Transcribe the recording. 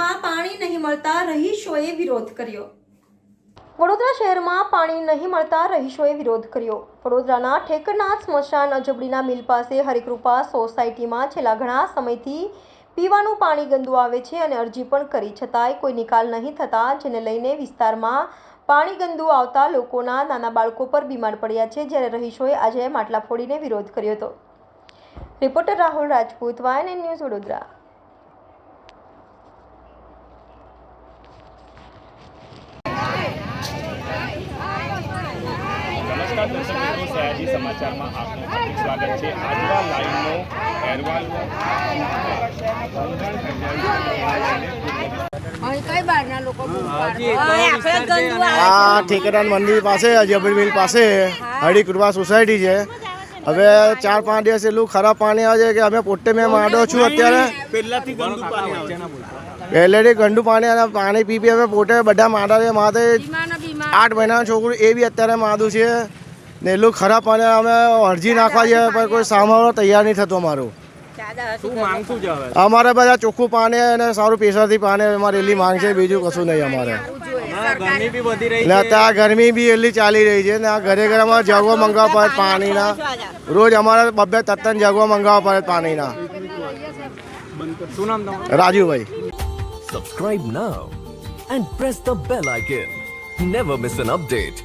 શહેરમાં પાણી નહીં મળતા રહીશોએ વિરોધ કર્યો। વડોદરા શહેરમાં પાણી નહીં મળતા રહીશોએ વિરોધ કર્યો। વડોદરાના ઠેકરનાથ સ્મશાન અજબડીના મિલ પાસે હરિકૃપા સોસાયટીમાં છેલ્લા ઘણા સમયથી પીવાનું પાણી ગંદુ આવે છે અને અરજી પણ કરી છતાંય કોઈ નિકાલ નહીં થતા, જેને લઈને વિસ્તારમાં પાણી ગંદુ આવતા લોકોના નાના બાળકો પર બીમાર પડ્યા છે, જ્યારે રહીશોએ આજે માટલા ફોડીને વિરોધ કર્યો હતો। Reporter Rahul Rajput, YNN news, Vadodara. નમસ્કાર દર્શક મિત્રો, સયાજી સમાચારમાં આપનું હાર્દિક સ્વાગત છે। આજવા લાઈનનો અહેવાલનો ઠેકેદાર મંદિર પાસે અજબડી મિલ પાસે હરિકૃપા સોસાયટી છે। હવે 4-5 દિવસ એટલું ખરાબ પાણી આવે છે કે અમે પોતે મેં માંડો છું અત્યારે પહેલેથી ગંદુ પાણી અને પાણી પી અમે પોતે બધા માંડા છે। માથે 8 મહિનાનું છોકરું એ બી અત્યારે માદું છે ને એટલું ખરાબ પાણી અમે અરજી નાખવા છે પણ કોઈ સાંભળવા તૈયાર નહીં થતું। અમારે બધા ચોખ્ખું પાણી અને સારું પ્રેશરથી પાણી અમારે એટલી માંગ છે, બીજું કશું નહીં અમારે। એટલે અત્યારે ગરમી બી એટલી ચાલી રહી છે ને આ ઘરે ઘરે અમારે જગવા મંગાવવા પડે પાણીના, રોજ અમારે 2-3 જગવા મંગાવવા પડે પાણીના। Rajubhai. Subscribe now and press the bell icon. Never miss an update.